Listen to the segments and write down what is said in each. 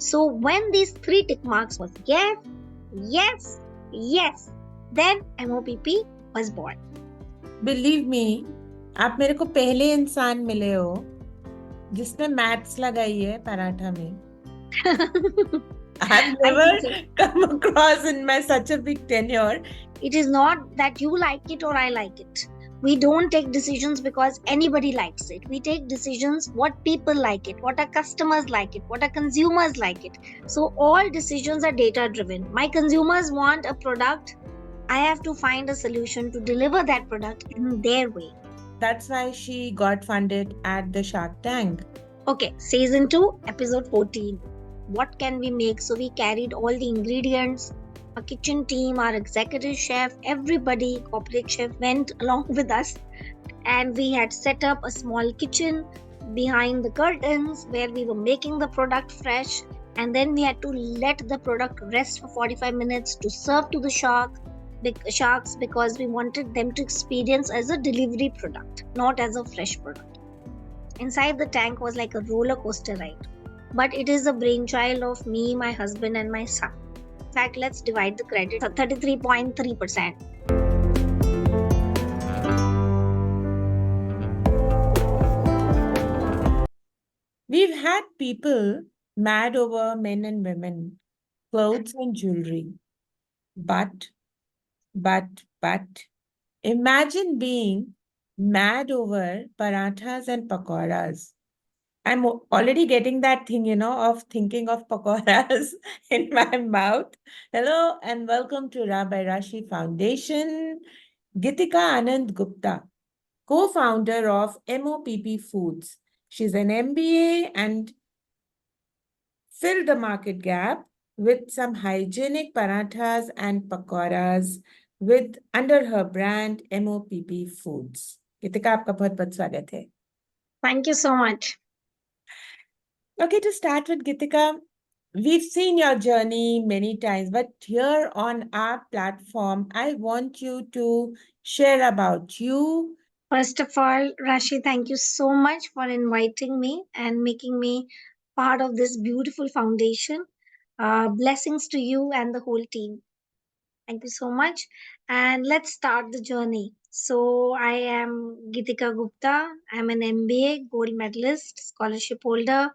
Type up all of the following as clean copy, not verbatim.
So when these 3 tick marks was yes, yes, yes, then MOPP was born. Believe me, आप मेरे को पहले इंसान मिले हो जिसने मैथ्स लगाई है पराठा में. I've never come across in my such a big tenure. It is not that you like it or I like it. We don't take decisions because anybody likes it. We take decisions what people like it, what our customers like it, what our consumers like it. So all decisions are data driven. My consumers want a product. I have to find a solution to deliver that product in their way. That's why she got funded at the Shark Tank. Okay, season 2, episode 14. What can we make? So we carried all the ingredients. Our kitchen team, our executive chef, everybody, corporate chef went along with us. And we had set up a small kitchen behind the curtains where we were making the product fresh. And then we had to let the product rest for 45 minutes to serve to the sharks because we wanted them to experience as a delivery product, not as a fresh product. Inside the tank was like a roller coaster ride. But it is the brainchild of me, my husband, and my son. In fact, let's divide the credit. 33.3%. We've had people mad over men and women, clothes and jewelry. But, imagine being mad over parathas and pakodas. I'm already getting that thing, of thinking of pakodas in my mouth. Hello and welcome to Rabbi Rashi Foundation. Geetika Anand Gupta, co-founder of MOPP Foods. She's an MBA and filled the market gap with some hygienic parathas and pakoras under her brand MOPP Foods. Geetika, आपका बहुत-बहुत स्वागत है. Thank you so much. Okay, to start with, Geetika, we've seen your journey many times, but here on our platform, I want you to share about you. First of all, Rashi, thank you so much for inviting me and making me part of this beautiful foundation. Blessings to you and the whole team. Thank you so much. And let's start the journey. So, I am Geetika Gupta. I'm an MBA gold medalist, scholarship holder,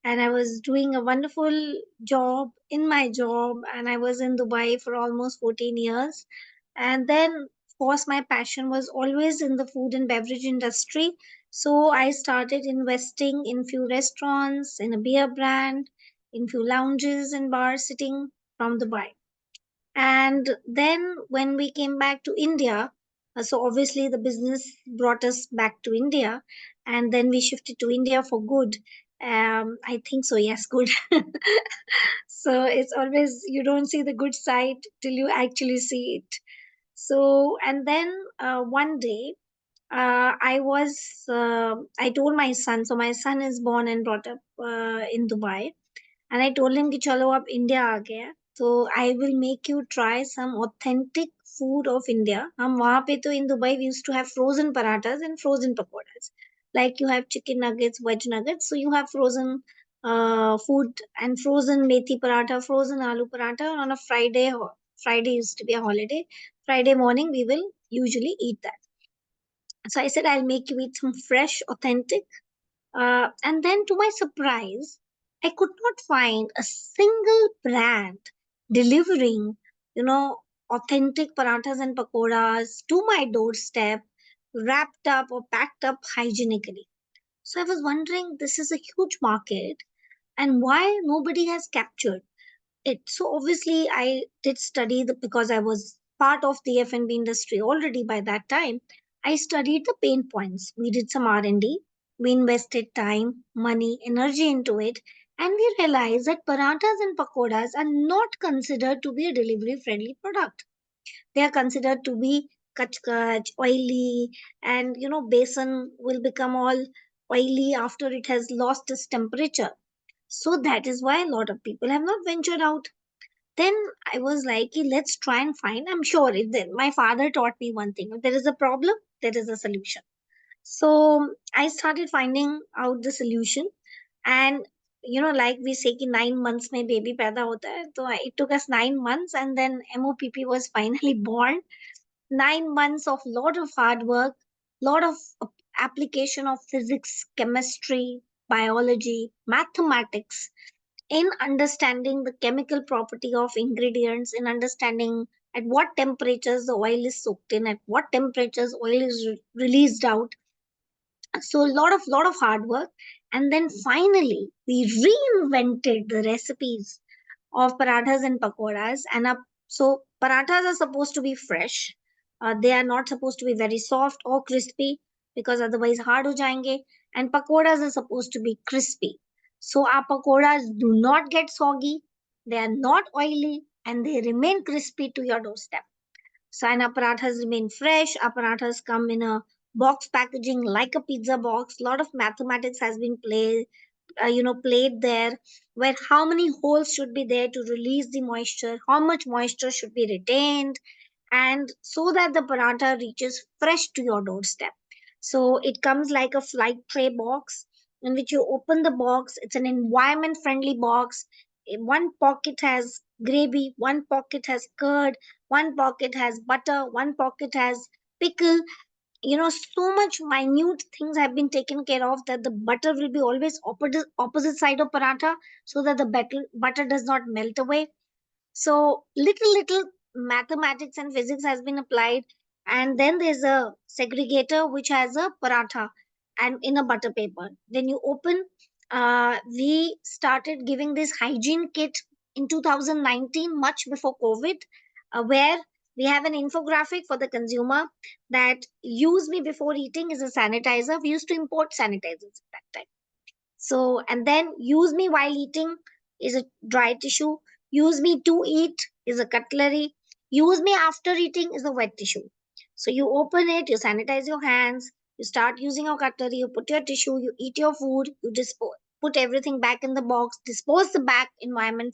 and I was doing a wonderful job in my job, and I was in Dubai for almost 14 years. And then, of course, my passion was always in the food and beverage industry. So I started investing in few restaurants, in a beer brand, in few lounges and bars sitting from Dubai. And then when we came back to India, so obviously the business brought us back to India, and then we shifted to India for good. I think so, yes, good. So it's always, you don't see the good side till you actually see it. So, and then one day, I told my son, so my son is born and brought up in Dubai, and I told him कि चलो अब India आ गया है, so I will make you try some authentic food of India. हम वहाँ पे तो in Dubai we used to have frozen parathas and frozen pakodas. Like you have chicken nuggets, veg nuggets, so you have frozen food and frozen methi paratha, frozen aloo paratha on a Friday. Friday used to be a holiday. Friday morning we will usually eat that. So I said I'll make you eat some fresh, authentic. And then to my surprise, I could not find a single brand delivering, authentic parathas and pakodas to my doorstep, wrapped up or packed up hygienically. So I was wondering, this is a huge market, and why nobody has captured it. So obviously, I did study because I was part of the F&B industry already by that time. I studied the pain points. We did some R&D. We invested time, money, energy into it, and we realized that parathas and pakodas are not considered to be a delivery friendly product. They are considered to be kach, oily, and besan will become all oily after it has lost its temperature. So that is why a lot of people have not ventured out. Then I was like, "Hey, let's try and find." I'm sure my father taught me one thing: if there is a problem, there is a solution. So I started finding out the solution, and like we say कि 9 months में baby पैदा होता है, तो it took us 9 months, and then MOPP was finally born. 9 months of lot of hard work, lot of application of physics, chemistry, biology, mathematics, in understanding the chemical property of ingredients, in understanding at what temperatures the oil is soaked in, at what temperatures oil is released out. So lot of hard work, and then finally we reinvented the recipes of parathas and pakoras. And so parathas are supposed to be fresh. They are not supposed to be very soft or crispy, because otherwise hard ho jayenge. And pakoras are supposed to be crispy. So our pakoras do not get soggy, they are not oily, and they remain crispy to your doorstep. So and our parathas remain fresh. Our parathas come in a box packaging like a pizza box. A lot of mathematics has been played there, where how many holes should be there to release the moisture, how much moisture should be retained, and so that the paratha reaches fresh to your doorstep. So it comes like a flight tray box in which you open the box. It's an environment friendly box. One pocket has gravy, one pocket has curd, one pocket has butter, one pocket has pickle. So much minute things have been taken care of, that the butter will be always opposite side of paratha, so that the butter does not melt away. So little mathematics and physics has been applied. And then there's a segregator which has a paratha and in a butter paper. Then you open. We started giving this hygiene kit in 2019, much before COVID, where we have an infographic for the consumer that use me before eating is a sanitizer. We used to import sanitizers at that time. So, and then use me while eating is a dry tissue. Use me to eat is a cutlery. Use me after eating is a wet tissue. So you open it, you sanitize your hands, you start using your cutlery, you put your tissue, you eat your food, you dispose, put everything back in the box, dispose the back in an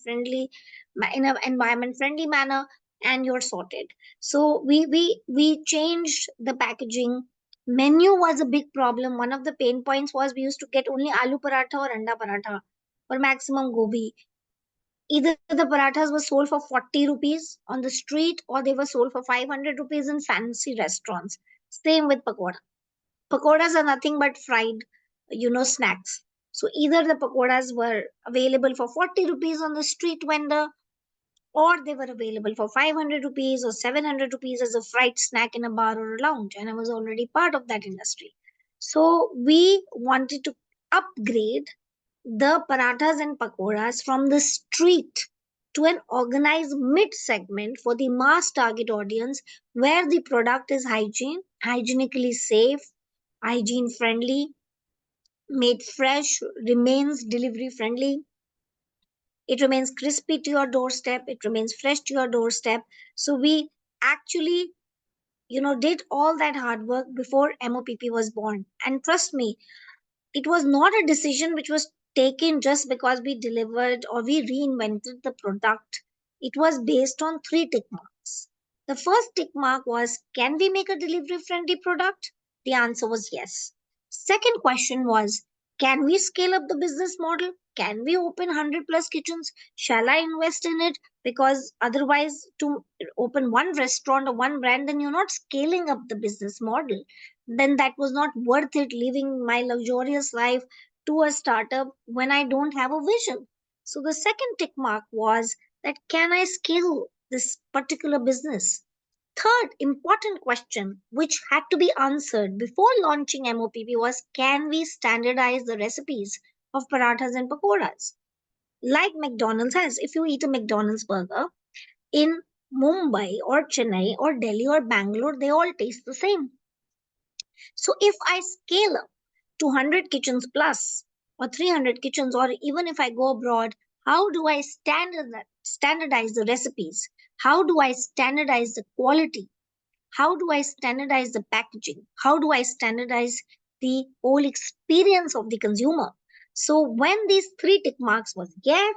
environment friendly manner, and you're sorted. So we changed the packaging. Menu was a big problem. One of the pain points was we used to get only aloo paratha or anda paratha or maximum gobi. Either the parathas were sold for 40 rupees on the street, or they were sold for 500 rupees in fancy restaurants. Same with pakoda. Pakodas are nothing but fried, snacks. So either the pakodas were available for 40 rupees on the street vendor, or they were available for 500 rupees or 700 rupees as a fried snack in a bar or a lounge. And I was already part of that industry. So we wanted to upgrade the parathas and pakoras from the street to an organized mid segment for the mass target audience, where the product is hygienically safe, hygiene friendly, made fresh, remains delivery friendly, it remains crispy to your doorstep, it remains fresh to your doorstep. So we actually did all that hard work before MOPP was born. And trust me, it was not a decision which was taken just because we delivered or we reinvented the product. It was based on three tick marks. The first tick mark was, can we make a delivery friendly product? The answer was yes. Second question was, can we scale up the business model? Can we open 100 plus kitchens? Shall I invest in it? Because otherwise, to open one restaurant or one brand, then you're not scaling up the business model. Then that was not worth it, leaving my luxurious life to a startup when I don't have a vision. So the second tick mark was that, can I scale this particular business? Third important question, which had to be answered before launching MOPP, was, can we standardize the recipes of parathas and pakoras? Like McDonald's has. If you eat a McDonald's burger in Mumbai or Chennai or Delhi or Bangalore, they all taste the same. So if I scale up to 100 kitchens plus or 300 kitchens, or even if I go abroad, how do I standardize the recipes? How do I standardize the quality? How do I standardize the packaging? How do I standardize the whole experience of the consumer? So when these three tick marks was yes,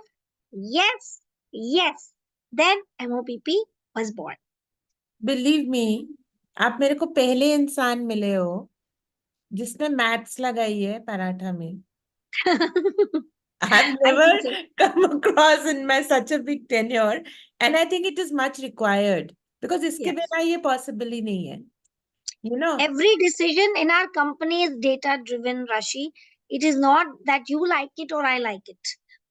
yes, yes, then MOPP was born. Believe me, आप मेरे को पहले इंसान मिले हो जिसने maths लगाई है पराठा में. I've I never think so. come across in my such a big tenure, and I think it is much required because इसके Yes. बिना ये possible ही नहीं है, you know. Every decision in our company is data driven, Rashi. It is not that you like it or I like it.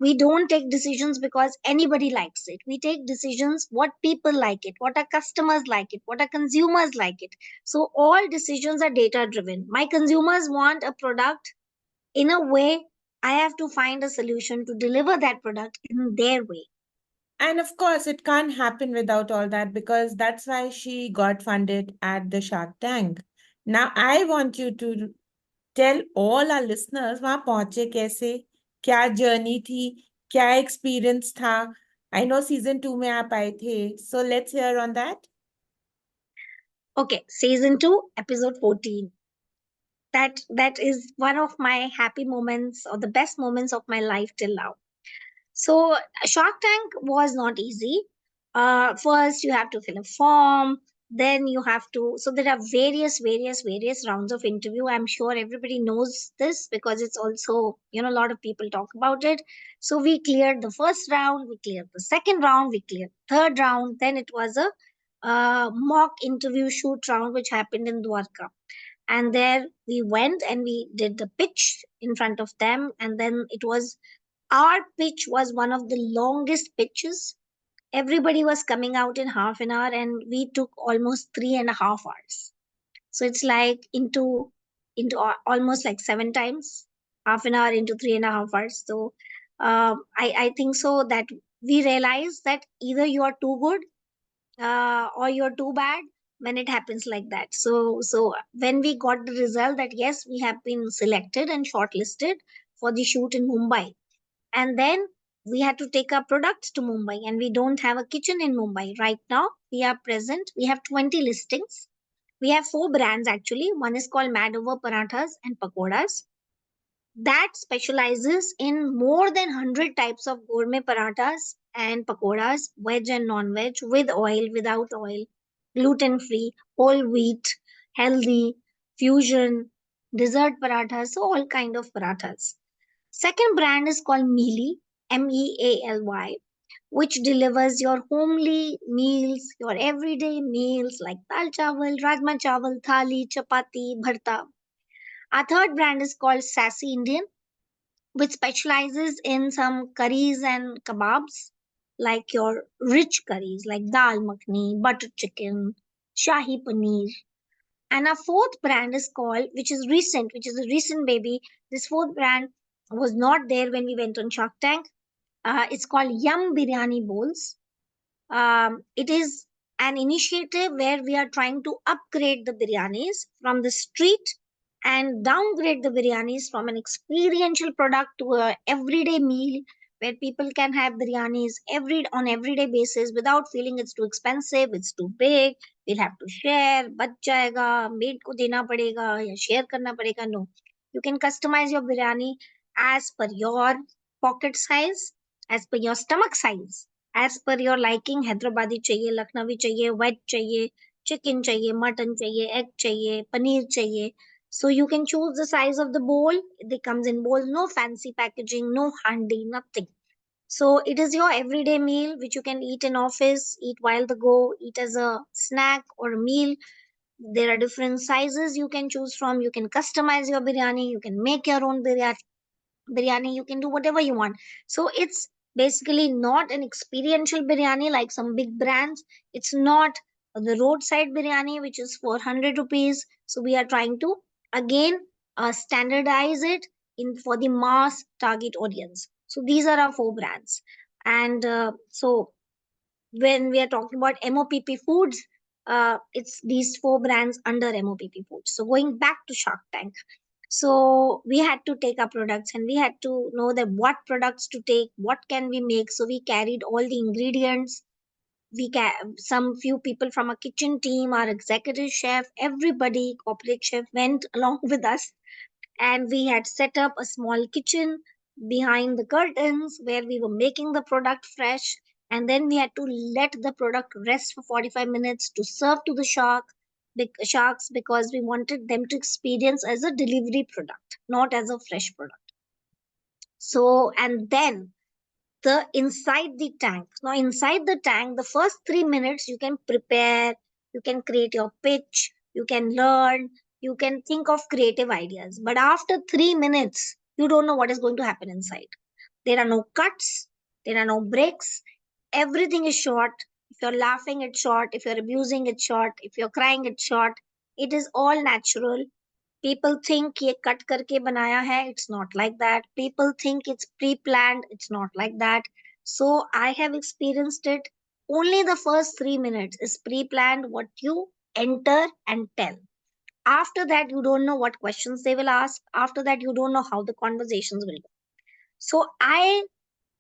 We don't take decisions because anybody likes it. We take decisions what people like it, what our customers like it, what our consumers like it. So all decisions are data driven. My consumers want a product in a way. I have to find a solution to deliver that product in their way. And of course, it can't happen without all that because that's why she got funded at the Shark Tank. Now, I want you to tell all our listeners वहाँ पहुंचे कैसे, क्या journey थी, क्या experience था. I know season 2 में आप आए थे. So let's hear on that. Okay, season 2, episode 14. That is one of my happy moments or the best moments of my life till now. So Shark Tank was not easy. First you have to fill a form, then you have to. So there are various rounds of interview. I'm sure everybody knows this because it's also, a lot of people talk about it. So we cleared the first round, we cleared the second round, we cleared third round. Then it was a mock interview shoot round which happened in Dwarka, and there we went and we did the pitch in front of them, and then it was our pitch was one of the longest pitches. Everybody was coming out in half an hour, and we took almost 3.5 hours. So it's like almost like 7 times half an hour into 3.5 hours. So I think so that we realized that either you are too good or you're too bad when it happens like that. So when we got the result that yes, we have been selected and shortlisted for the shoot in Mumbai, and then we had to take our products to Mumbai, and we don't have a kitchen in Mumbai right now. We are present, we have 20 listings. We have four brands actually. One is called Mad Over Parathas and Pakodas, that specializes in more than 100 types of gourmet parathas and pakodas, veg and non-veg, with oil, without oil, gluten free, whole wheat, healthy, fusion, dessert parathas, so all kind of parathas. Second brand is called Mealy, Mealy, which delivers your homely meals, your everyday meals like dal chawal, rajma chawal, thali, chapati, bharta. Our third brand is called Sassy Indian, which specializes in some curries and kebabs, like your rich curries like dal makhni, butter chicken, shahi paneer. And our fourth brand is called, which is a recent baby. This fourth brand was not there when we went on Shark Tank. It's called Yum Biryani Bowls. It is an initiative where we are trying to upgrade the biryanis from the street and downgrade the biryanis from an experiential product to a everyday meal where people can have biryanis on everyday basis without feeling it's too expensive, it's too big, we'll have to share, बच जाएगा, maid को देना पड़ेगा या share करना पड़ेगा. No, you can customize your biryani as per your pocket size, as per your stomach size, as per your liking. Hyderabadi चाहिए, लखनवी चाहिए, वेज चाहिए, chicken चाहिए, mutton चाहिए, egg चाहिए, paneer चाहिए. So you can choose the size of the bowl. It comes in bowl, no fancy packaging, no handy, nothing. So it is your everyday meal which you can eat in office, eat while the go, eat as a snack or a meal. There are different sizes you can choose from. You can customize your biryani, you can make your own biryani, you can do whatever you want. So it's basically not an experiential biryani like some big brands. It's not the roadside biryani which is 400 rupees. So we are trying to again standardize it in for the mass target audience. So these are our four brands. And so when we are talking about MOPP Foods, it's these four brands under MOPP Foods. So going back to Shark Tank, so we had to take our products and we had to know that what products to take, what can we make. So we carried all the ingredients. Some few people from a kitchen team, our executive chef, everybody, corporate chef went along with us, and we had set up a small kitchen behind the curtains where we were making the product fresh, and then we had to let the product rest for 45 minutes to serve to the sharks, because we wanted them to experience as a delivery product, not as a fresh product. So, and then the inside the tank. Now, inside the tank, the first 3 minutes you can prepare, you can create your pitch, you can learn, you can think of creative ideas. But after 3 minutes, you don't know what is going to happen inside. There are no cuts, there are no breaks, everything is short. If you're laughing, it's short. If you're abusing, it's short. If you're crying, it's short. It is all natural. People think ये cut करके बनाया है. It's not like that. People think it's pre-planned. It's not like that. So I have experienced it. Only the first 3 minutes is pre-planned, what you enter and tell. After that, you don't know what questions they will ask. After that, you don't know how the conversations will go. So I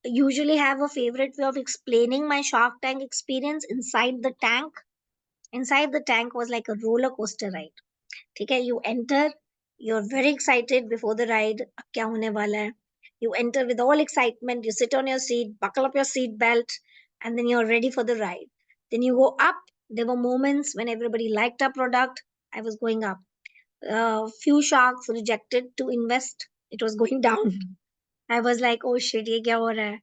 usually have a favorite way of explaining my Shark Tank experience. Inside the tank. Inside the tank was like a roller coaster ride. ठीक है, you enter, you're very excited before the ride, अब क्या होने वाला है. You enter with all excitement, you sit on your seat, buckle up your seat belt, and then you're ready for the ride. Then you go up. There were moments when everybody liked our product. I was going up. Few sharks rejected to invest. It was going down. I was like oh shit, ये क्या हो रहा है.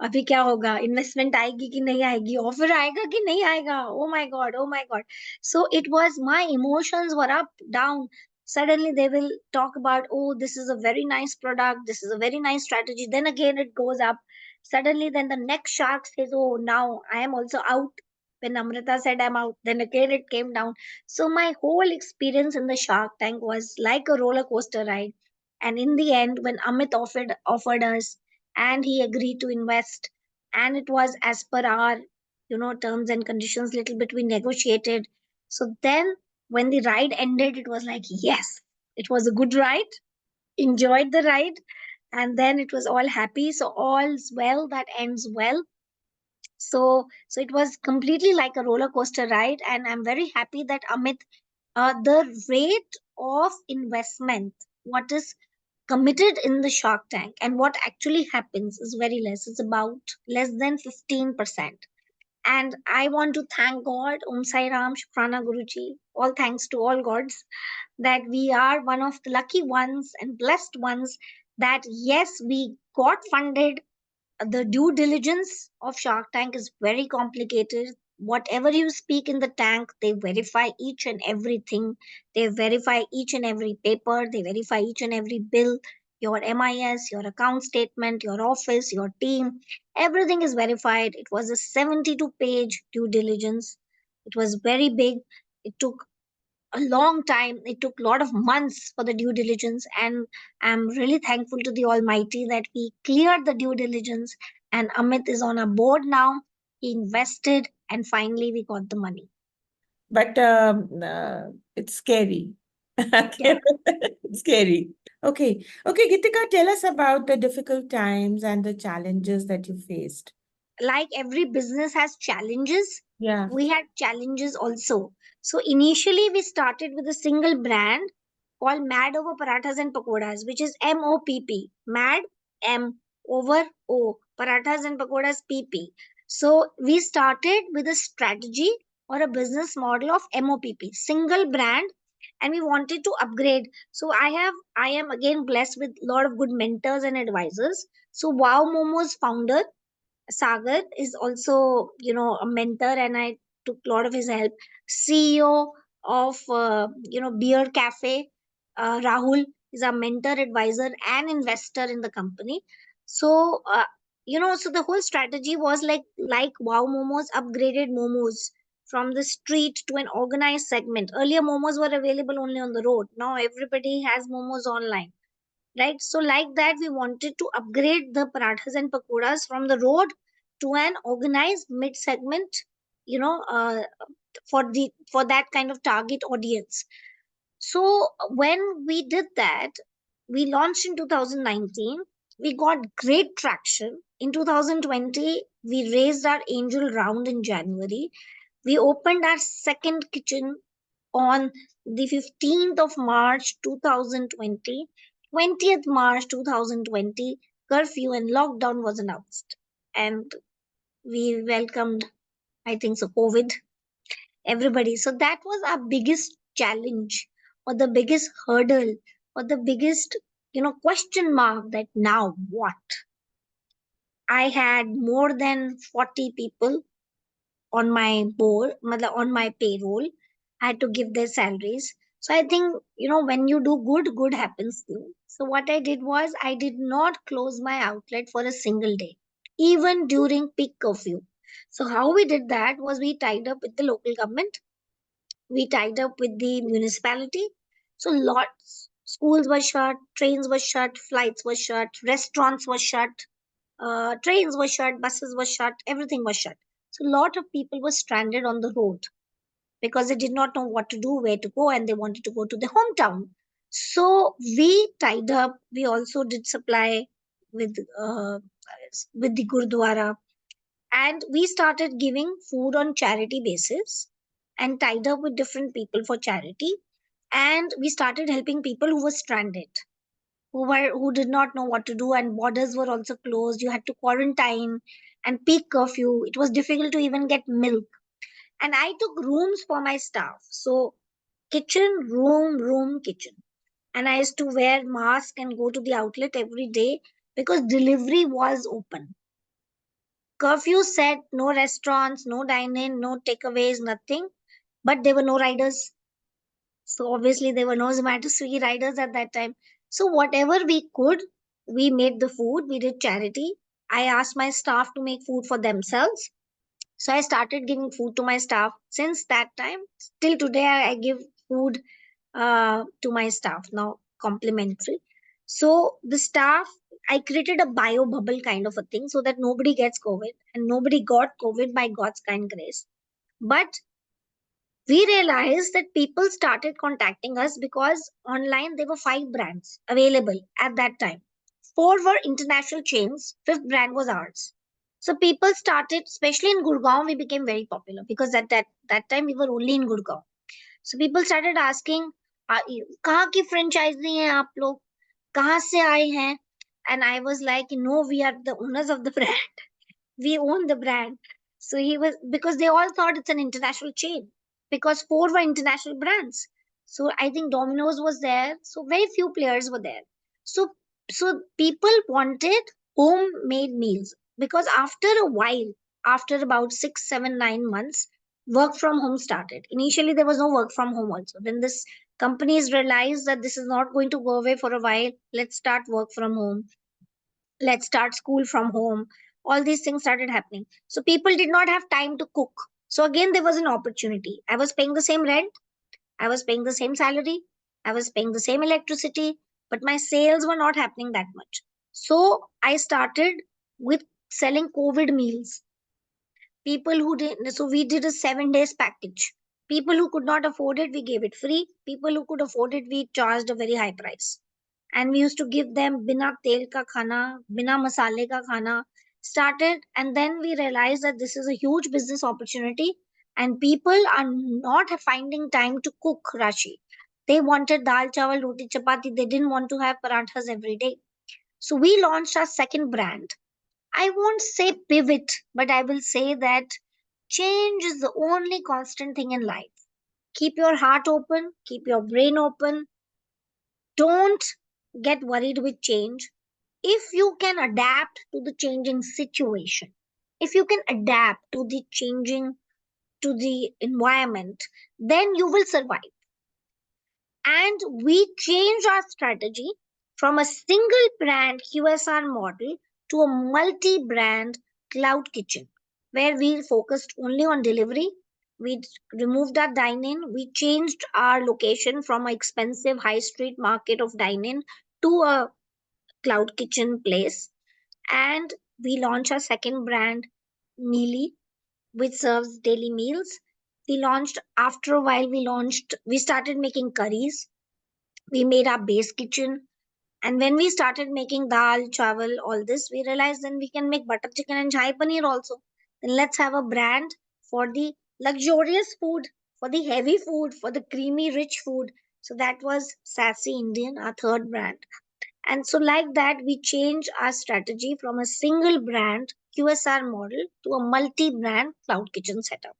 अभी क्या होगा, investment आएगी कि नहीं आएगी, ऑफर आएगा कि नहीं आएगा. Oh my God, oh my God. So it was, my emotions were up, down. Suddenly they will talk about, oh, this is a very nice product, this is a very nice strategy. Then again it goes up. Suddenly then the next shark says, oh, now I am also out. When Amrita said I'm out, then again it came down. So my whole experience in the Shark Tank was like a roller coaster ride. And in the end, when Amit offered us, and he agreed to invest, and it was as per our, terms and conditions, little bit we negotiated. So then when the ride ended, it was like, yes, it was a good ride, enjoyed the ride, and then it was all happy. So all's well that ends well. So it was completely like a roller coaster ride, and I'm very happy that Amit, the rate of investment, what is committed in the Shark Tank and what actually happens is very less. It's about less than 15%. And I want to thank God, Om Sai Ram, Shukrana Guruji, all thanks to all gods, that we are one of the lucky ones and blessed ones, that yes, we got funded. The due diligence of Shark Tank is very complicated. Whatever you speak in the tank, they verify each and everything. They verify each and every paper. They verify each and every bill, your MIS, your account statement, your office, your team. Everything is verified. It was a 72-page due diligence. It was very big. It took a long time. It took a lot of months for the due diligence, and I'm really thankful to the Almighty that we cleared the due diligence. And Amit is on a board now. He invested, and finally we got the money. But it's scary. Yeah. It's scary. Okay. Okay, Gitika, tell us about the difficult times and the challenges that you faced. Like every business has challenges, Yeah. we had challenges also. So initially we started with a single brand called Mad Over Parathas and Pakodas, which is MOPP. Mad, M over O, Parathas and Pakodas PP. So we started with a strategy or a business model of MOPP, single brand, and we wanted to upgrade. So I am again blessed with a lot of good mentors and advisors. So Wow Momo's founder Sagar is also, a mentor, and I took a lot of his help. CEO of, Beer Cafe, Rahul is a mentor, advisor, and investor in the company. So, so the whole strategy was like Wow Momos upgraded momos from the street to an organized segment. Earlier, momos were available only on the road. Now everybody has momos online, right? So like that, we wanted to upgrade the parathas and pakodas from the road to an organized mid segment, you know uh, for that kind of target audience. So when we did that, we launched in 2019. We got great traction in 2020. We raised our angel round in January. We opened our second kitchen on the 15th of March 2020. 20th March 2020, curfew and lockdown was announced. And we welcomed, I think so, COVID, everybody. So that was our biggest challenge, or the biggest hurdle, or the biggest question mark that now what? I had more than 40 people on my board, on my payroll. I had to give their salaries. So I think, when you do good, good happens to you. So what I did was I did not close my outlet for a single day, even during peak curfew. So how we did that was we tied up with the local government, we tied up with the municipality. So lots schools were shut, trains were shut, flights were shut, restaurants were shut, trains were shut, buses were shut, everything was shut. So a lot of people were stranded on the road because they did not know what to do, where to go, and they wanted to go to their hometown. So we tied up. We also did supply with uh, with the Gurdwara, and we started giving food on charity basis, and tied up with different people for charity. And we started helping people who were stranded, who did not know what to do, and borders were also closed. You had to quarantine and peak curfew. It was difficult to even get milk, and I took rooms for my staff. So kitchen, room, kitchen. And I used to wear mask and go to the outlet every day because delivery was open. Curfew said no restaurants, no dine-in, no takeaways, nothing. But there were no riders. So obviously there were no Zomato Swiggy riders at that time. So whatever we could, we made the food. We did charity. I asked my staff to make food for themselves. So I started giving food to my staff. Since that time, till today, I give food to my staff now, complimentary. So the staff, I created a bio bubble kind of a thing so that nobody gets COVID, and nobody got COVID by God's kind grace. But we realized that people started contacting us because online there were 5 brands available at that time. 4 were international chains, fifth brand was ours. So people started, especially in Gurgaon, we became very popular because at that time we were only in Gurgaon. So people started asking, कहाँ की franchise हैं आप लोग, कहाँ से आए हैं? And I was like, no, we are the owners of the brand. We own the brand. So he was, because they all thought it's an international chain, because 4 were international brands. So I think Domino's was there. So very few players were there. So so people wanted homemade meals because after a while, after about 6, 7, 9 months, work from home started. Initially, there was no work from home also. Then this companies realized that this is not going to go away for a while. Let's start work from home, let's start school from home. All these things started happening, so people did not have time to cook. So again there was an opportunity. I was paying the same rent, I was paying the same salary, I was paying the same electricity, but my sales were not happening that much. So I started with selling COVID meals. People who did, so we did a 7 days package. People who could not afford it, we gave it free. People who could afford it, we charged a very high price. And we used to give them bina tel ka khana, bina masale ka khana. Started, and then we realized that this is a huge business opportunity, and people are not finding time to cook, Rashi. They wanted dal chawal roti chapati, they didn't want to have parathas every day. So we launched our second brand. I won't say pivot, but I will say that change is the only constant thing in life. Keep your heart open, keep your brain open. Don't get worried with change. If you can adapt to the changing situation, if you can adapt to the changing, to the environment, then you will survive. And we changed our strategy from a single brand QSR model to a multi brand cloud kitchen where we focused only on delivery. We removed our dine in. We changed our location from an expensive high street market of dine in to a cloud kitchen place. And we launched our second brand, Mealy, which serves daily meals. We launched, after a while, we started making curries. We made our base kitchen. And when we started making dal, chawal, all this, we realized then we can make butter chicken and chai paneer also. Then let's have a brand for the luxurious food, for the heavy food, for the creamy, rich food. So that was Sassy Indian, our third brand. And so, like that, we changed our strategy from a single brand QSR model to a multi brand cloud kitchen setup.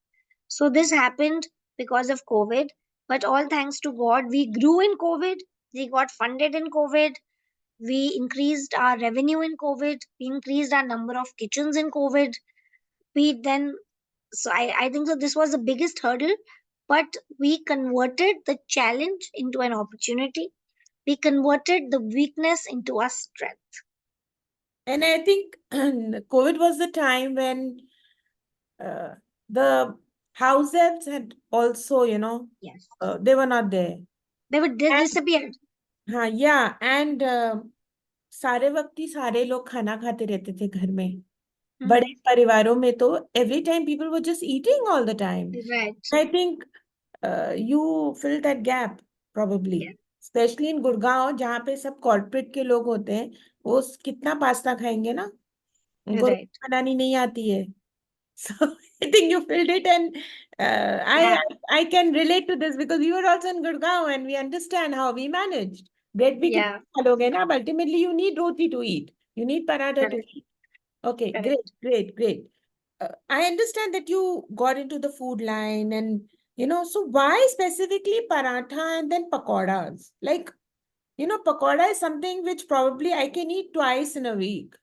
So, this happened because of COVID, but all thanks to God, we grew in COVID, we got funded in COVID, We increased our revenue in COVID. We increased our number of kitchens in COVID. We then, so I think so this was the biggest hurdle, but we converted the challenge into an opportunity. We converted the weakness into a strength. And I think COVID was the time when uh, the house helps had also, Yes. they were not there. They And disappeared. हाँ, yeah, and सारे वक्त ही सारे लोग खाना खाते रहते थे घर में. बड़े Hmm. परिवारों में तो every time people were just eating all the time. Right. I think you fill that gap Yeah. probably, especially in Gurgaon जहाँ पे सब कॉर्पोरेट के लोग होते हैं. वो कितना पास्ता खाएंगे ना, उनको Right. रोटी बनानी नहीं आती है. So I think you filled it, and Yeah. I can relate to this because we were also in Gurgaon and we understand how we managed. Bread भी Yeah. कितना खा लोगे ना, but ultimately you need roti to eat. You need paratha to Correct. eat. Okay, great, Correct. great, great. I understand that you got into the food line, and so why specifically paratha and then pakodas? Like, pakoda is something which probably I can eat twice in a week.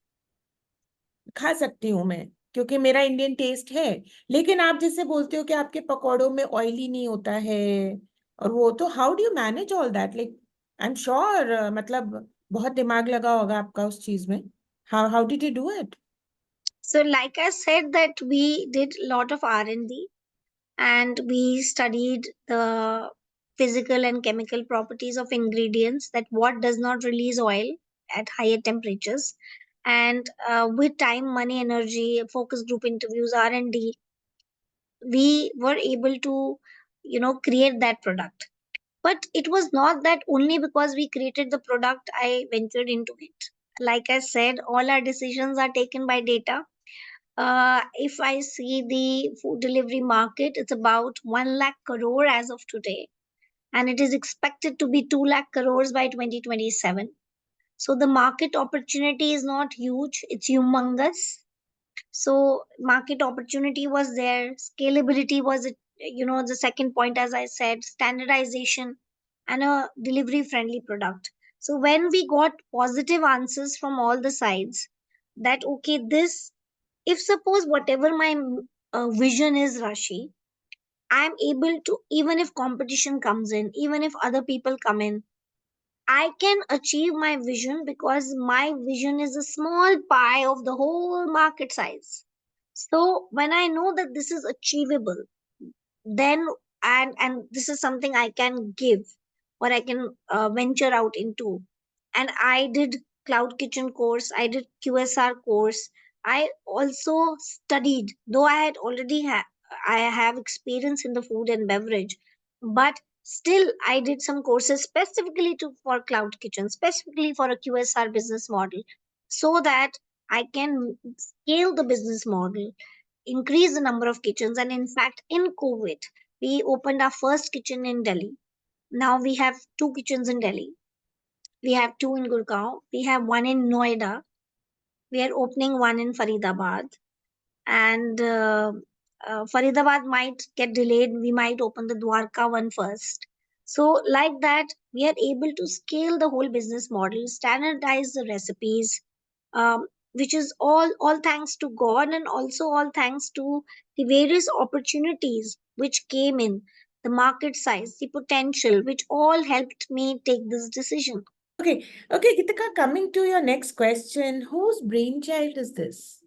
खा सकती हूँ मैं, क्योंकि मेरा Indian test है. लेकिन आप जैसे बोलते हो कि आपके पकौड़ों में ऑयली नहीं होता है, और वो तो how do you manage all that? Like I am sure, मतलब बहुत दिमाग लगा होगा आपका उस चीज में. How how did you do it? So, like I said, that we did a lot of R&D, and we studied the physical and chemical properties of ingredients, that what does not release oil at higher temperatures. And with time, money, energy, focus group interviews, R&D, we were able to create that product. But it was not that only because we created the product I ventured into it. Like I said, all our decisions are taken by data. If I see the food delivery market, it's about 1 lakh crore as of today, and it is expected to be 2 lakh crores by 2027. So the market opportunity is not huge, it's humongous. So market opportunity was there, scalability was it, the second point, as I said, standardization, and a delivery friendly product. So when we got positive answers from all the sides, that okay, this, if suppose whatever my vision is, Rashi, I'm able to, even if competition comes in, even if other people come in, I can achieve my vision, because my vision is a small pie of the whole market size. So when I know that this is achievable, then, and this is something I can give, or I can venture out into. And I did cloud kitchen course, I did QSR course, I also studied, though I had already I have experience in the food and beverage, but still I did some courses specifically to for cloud kitchen, specifically for a QSR business model, so that I can scale the business model, increase the number of kitchens. And in fact, in COVID, we opened our first kitchen in Delhi. Now we have two kitchens in Delhi. We have two in Gurgaon. We have one in Noida. We are opening one in Faridabad. And Faridabad might get delayed. We might open the Dwarka one first. So, like that, we are able to scale the whole business model, standardize the recipes, which is all thanks to God, and also all thanks to the various opportunities which came in, the market size, the potential, which all helped me take this decision. Okay, okay, Geetika, coming to your next question, whose brainchild is this?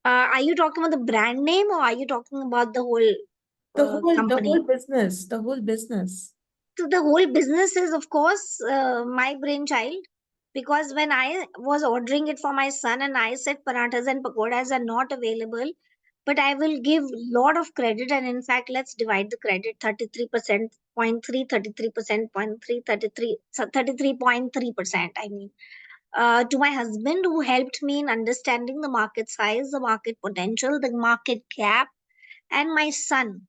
Are you talking about the brand name, or are you talking about the whole The whole company? business, the whole business. So the whole business is, of course, my brainchild, because when I was ordering it for my son and I said parathas and pakodas are not available, but I will give lot of credit, and in fact, let's divide the credit: 33% point 3, 33% point 3, 33, so 33.3%. I mean, to my husband, who helped me in understanding the market size, the market potential, the market gap, and my son,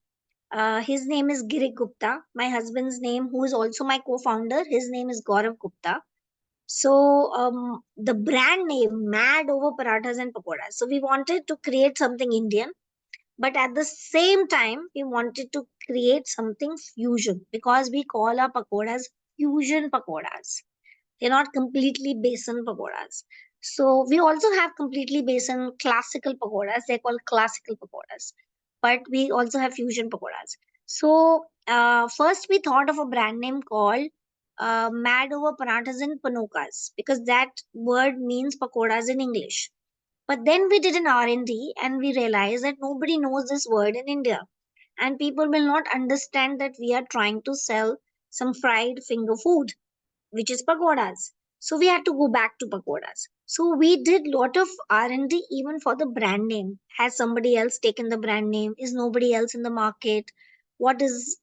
his name is Girik Gupta. My husband's name, who is also my co-founder, his name is Gaurav Gupta. So the brand name Mad over Parathas and Pakodas. So we wanted to create something Indian, but at the same time we wanted to create something fusion, because we call our pakodas fusion pakodas. They're not completely besan pakoras. So we also have completely besan classical pakoras. They're called classical pakoras. But we also have fusion pakoras. So first we thought of a brand name called Mad Over Parathas and Panokas because that word means pakoras in English. But then we did an R&D and we realized that nobody knows this word in India and people will not understand that we are trying to sell some fried finger food which is pakodas. So we had to go back to pakodas. So we did lot of R&D even for the brand name. Has somebody else taken the brand name? Is nobody else in the market? What is,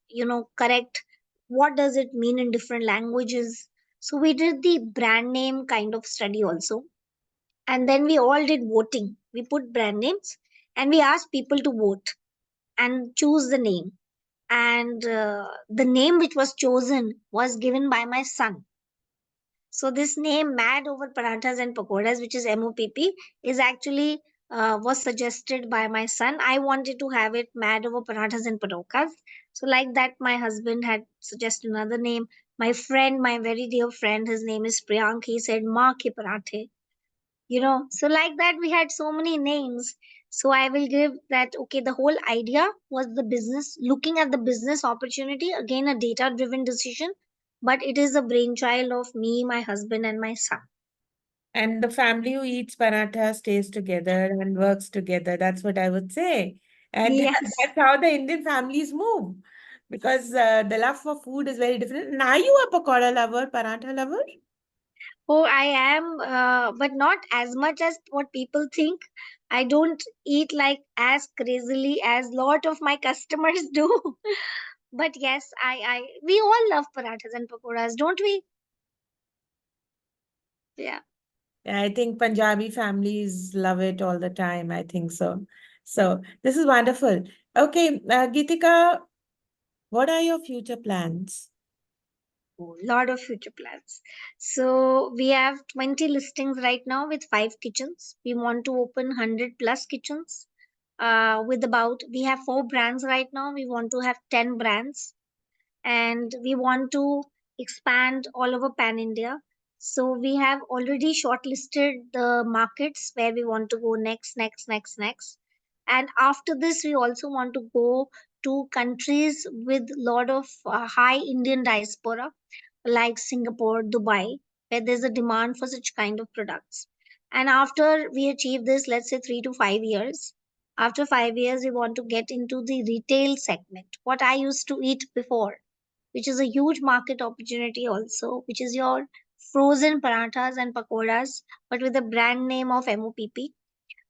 correct? What does it mean in different languages? So we did the brand name kind of study also. And then we all did voting. We put brand names and we asked people to vote and choose the name. And the name which was chosen was given by my son. So this name Mad Over Parathas and Pakodas, which is MOPP, is actually was suggested by my son. I wanted to have it Mad Over Parathas and Pakodas. So like that, my husband had suggested another name. My friend, my very dear friend, his name is Priyank. He said Ma ke parathe. So like that, we had so many names. So I will give that. Okay, the whole idea was the business, looking at the business opportunity, again a data driven decision, but it is a brainchild of me, my husband, and my son. And the family who eats paratha stays together and works together. That's what I would say. And Yes. that's how the Indian families move. Because the love for food is very different. And are you a pakoda lover, paratha lover? Oh, I am, but not as much as what people think. I don't eat like as crazily as lot of my customers do. But yes, we all love parathas and pakoras, don't we? Yeah. Yeah, I think Punjabi families love it all the time. I think so. So this is wonderful. Okay, Geetika, what are your future plans? Lot of future plans. So we have 20 listings right now with 5 kitchens. We want to open 100 plus kitchens. With about we have 4 brands right now. We want to have 10 brands, and we want to expand all over pan India. So we have already shortlisted the markets where we want to go next. And after this, we also want to go to countries with lot of high Indian diaspora like Singapore, Dubai, where there's a demand for such kind of products. And after we achieve this, let's say 3 to 5 years, after 5 years, we want to get into the retail segment, what I used to eat before, which is a huge market opportunity also, which is your frozen parathas and pakoras, but with the brand name of MOPP.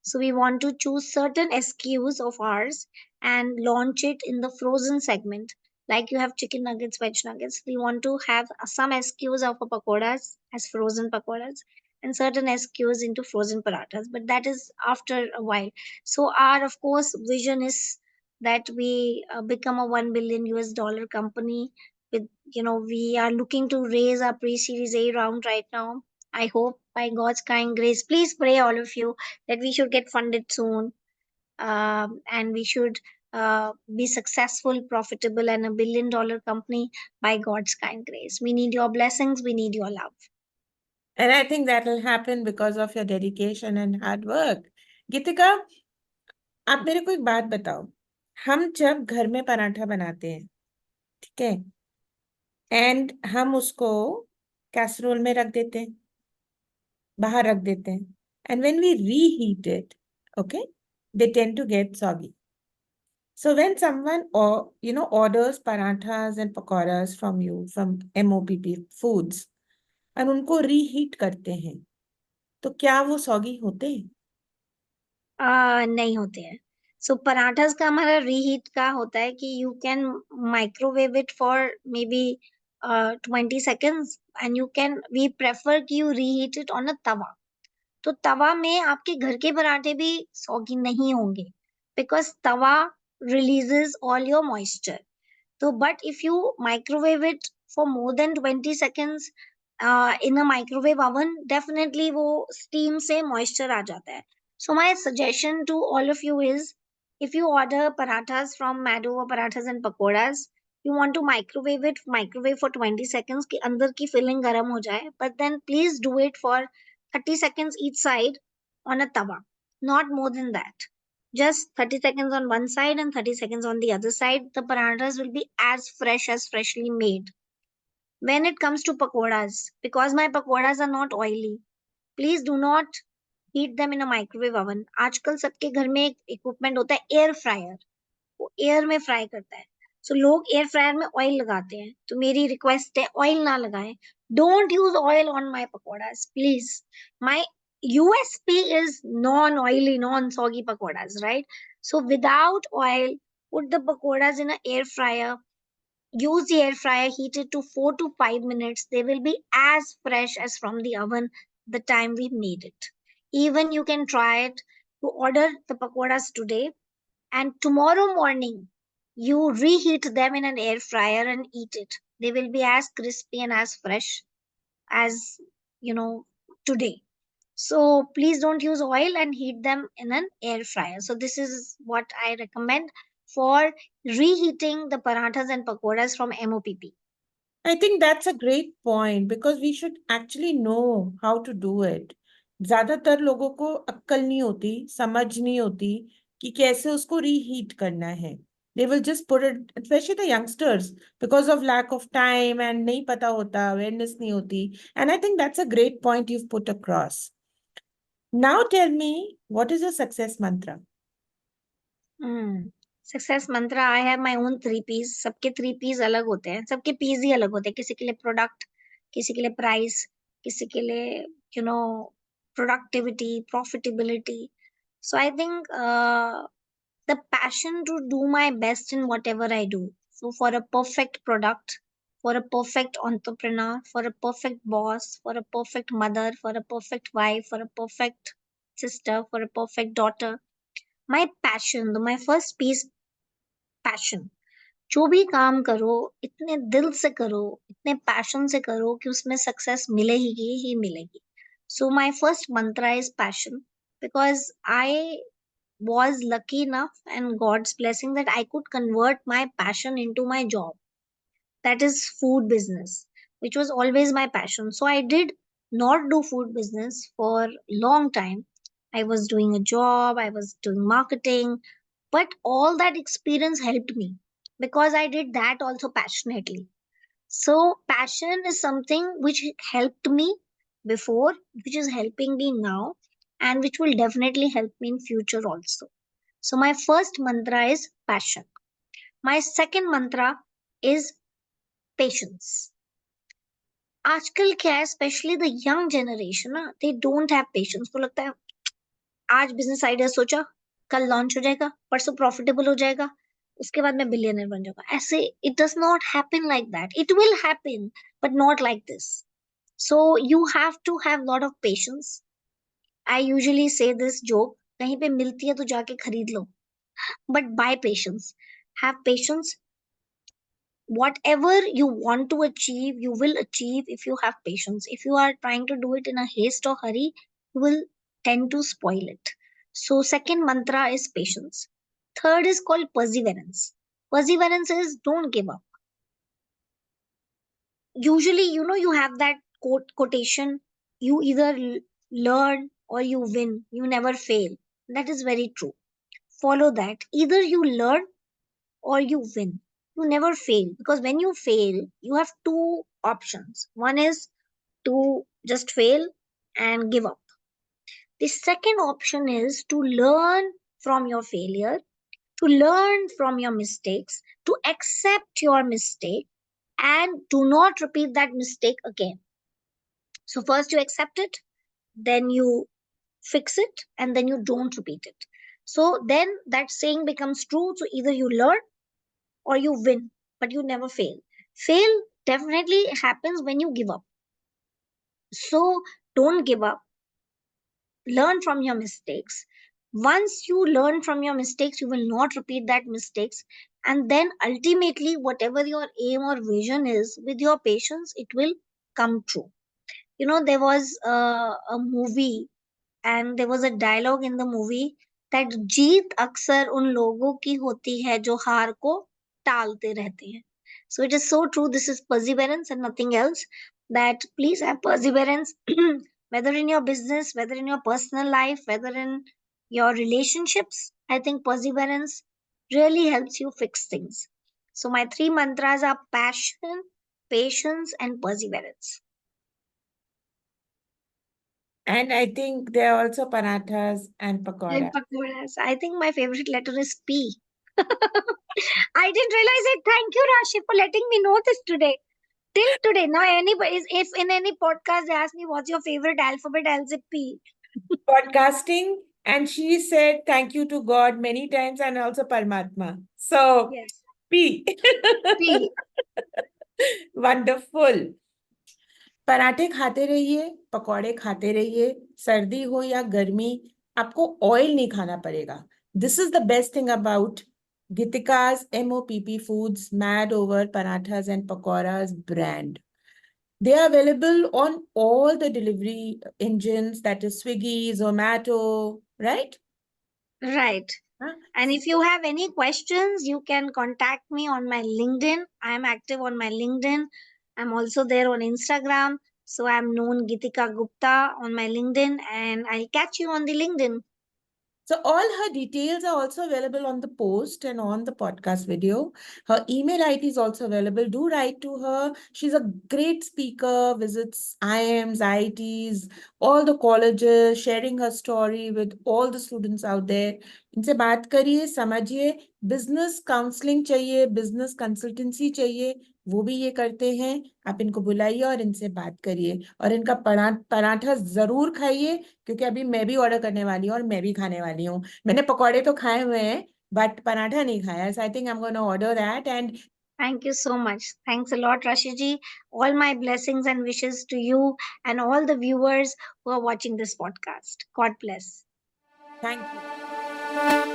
So we want to choose certain SKUs of ours and launch it in the frozen segment. Like you have chicken nuggets, veg nuggets. We want to have some SKUs of a pakodas as frozen pakodas and certain SKUs into frozen parathas. But that is after a while. So our, of course, vision is that we become a 1 billion US dollar company. With we are looking to raise our pre-series A round right now. I hope by God's kind grace. Please pray, all of you, that we should get funded soon, and we should be successful, profitable, and a 1 billion dollar company by God's kind grace. We need your blessings, we need your love. And I think that will happen because of your dedication and hard work. Geetika, आप मेरे को एक बात बताओ. हम जब घर में पराठा बनाते हैं, ठीक है, एंड हम उसको कैसरोल में रख देते हैं, बाहर रख देते हैं, and when we reheat it, okay, they tend to get soggy. So when someone orders parathas and pakoras from you from MOPP Foods और उनको रीहीट करते हैं, तो क्या वो सॉगी होते हैं? नहीं होते हैं. सो पराठास का हमारा रीहीट का होता है कि you can microwave it for maybe 20 seconds, and you can we prefer कि you reheat it on a tawa. तो तवा में आपके घर के पराठे भी सॉगी नहीं होंगे because Tawa releases all your moisture. So, but if you microwave it for more than 20 seconds in a microwave oven, definitely वो steam से moisture आ जाता है. So, my suggestion to all of you is if you order parathas from Mado or Parathas and Pakodas, You want to microwave for 20 seconds कि अंदर की filling गर्म हो जाए, but then please do it for 30 seconds each side on a tawa, not more than that. Just 30 seconds on one side and 30 seconds on the other side. The parathas will be as fresh as freshly made. When it comes to pakodas, because my pakodas are not oily, please do not heat them in a microwave oven. आजकल सबके घर में एक equipment होता है air fryer, वो air में fry करता है. सो लोग एयर फ्रायर में ऑयल लगाते हैं, तो मेरी रिक्वेस्ट है ऑयल ना लगाएं. Don't use oil on my pakodas please. My USP is non-oily, non-soggy pakodas, right? So without oil, put the pakodas in an air fryer. Use the air fryer, heat it to 4 to 5 minutes. They will be as fresh as from the oven the time we made it. Even you can try it to order the pakodas today, and tomorrow morning you reheat them in an air fryer and eat it. They will be as crispy and as fresh as today. So please don't use oil and heat them in an air fryer. So this is what I recommend for reheating the parathas and pakoras from MOPP. I think that's a great point because we should actually know how to do it. ज्यादातर लोगों को अक्ल नहीं होती, समझ नहीं होती कि कैसे उसको रीहीट करना है. They will just put it, especially the youngsters, because of lack of time and नहीं पता होता, awareness नहीं होती. And I think that's a great point you've put across. Now tell me, what is your success mantra? Success मंत्र, I have my own 3 P's. सबके 3 P's अलग होते हैं, सबके P's ही अलग होते हैं. किसी के लिए प्रोडक्ट, किसी के लिए प्राइस, किसी के लिए productivity, profitability. So I think the passion to do my best in whatever I do. So for a perfect product, for a perfect entrepreneur, for a perfect boss, for a perfect mother, for a perfect wife, for a perfect sister, for a perfect daughter, my passion, my first piece, passion. जो भी काम करो इतने दिल से करो, इतने passion से करो कि उसमें सक्सेस मिलेगी ही मिलेगी. So my first mantra is passion, because I was lucky enough and God's blessing that I could convert my passion into my job. That is food business, which was always my passion. So I did not do food business for long time. I was doing a job, I was doing marketing, but all that experience helped me because I did that also passionately. So passion is something which helped me before, which is helping me now, and which will definitely help me in future also. So my first mantra is passion. My second mantra is patience. आजकल क्या है, specially the young generation ना, they don't have patience. को लगता है आज business idea सोचा, कल लॉन्च हो जाएगा, परसों प्रॉफिटेबल हो जाएगा, उसके बाद मैं बिलियनर बन जाऊंगा. ऐसे it does not happen like that. It will happen but not like this. So you have to have lot of patience. I usually say this joke, कहीं पे मिलती है तो जाके खरीद लो, but buy patience. Have patience. Whatever you want to achieve, you will achieve if you have patience. If you are trying to do it in a haste or hurry, you will tend to spoil it. So second mantra is patience. Third is called perseverance. Perseverance is don't give up. Usually, you have that quotation, you either learn or you win, you never fail. That is very true. Follow that. Either you learn or you win. You never fail, because when you fail, you have two options. One is to just fail and give up. The second option is to learn from your failure, to learn from your mistakes, to accept your mistake, and do not repeat that mistake again. So, first you accept it, then you fix it, and then you don't repeat it. So, then that saying becomes true. So, either you learn or you win, but you never fail. Fail definitely happens when you give up. So don't give up. Learn from your mistakes. Once you learn from your mistakes, you will not repeat that mistakes. And then ultimately, whatever your aim or vision is, with your patience, it will come true. There was a movie, and there was a dialogue in the movie that जीत अक्सर उन लोगों की होती है जो हार को टालते रहते हैं. So it is so true. This is perseverance and nothing else. That please have perseverance, whether in your business, whether in your personal life, whether in your relationships. I think perseverance really helps you fix things. So my three mantras are passion, patience, and perseverance. And I think there are also parathas and And pakoda. pakodas. I think my favorite letter is P. I didn't realize it. Thank you, Rashi, for letting me know this today. Till today, now anybody, if in any podcast they ask me what's your favorite alphabet, I'll say P. Podcasting, and she said thank you to God many times and also Paramatma. So, Yes, P. P. Wonderful. पराठे खाते रहिए, पकौड़े खाते रहिए, सर्दी हो या गर्मी, आपको ऑयल नहीं खाना पड़ेगा. This is the best thing about Geetika's MOPP Foods Mad Over Parathas and Pakoras brand. They are available on all the delivery engines, that is Swiggy, Zomato, right? Right. Huh? And if you have any questions, you can contact me on my LinkedIn. I'm active on my LinkedIn. I'm also there on Instagram. So I'm known Geetika Gupta on my LinkedIn, and I'll catch you on the LinkedIn. So all her details are also available on the post and on the podcast video. Her email ID is also available. Do write to her. She's a great speaker, visits IIMs, IITs, all the colleges, sharing her story with all the students out there. इनसे बात करिए, समझिए, business counselling चाहिए, business consultancy चाहिए, वो भी ये करते हैं. आप इनको बुलाइए और इनसे बात करिए और इनका पराठा जरूर खाइए, क्योंकि अभी मैं भी ऑर्डर करने वाली हूँ और मैं भी खाने वाली हूँ. मैंने पकौड़े तो खाए हुए हैं, बट पराठा नहीं खाया. So I think I'm going to order that. And Thank you so much. Thanks a lot, Rashiji. All my blessings and wishes to you and all the viewers who are watching this podcast. God bless. thank you.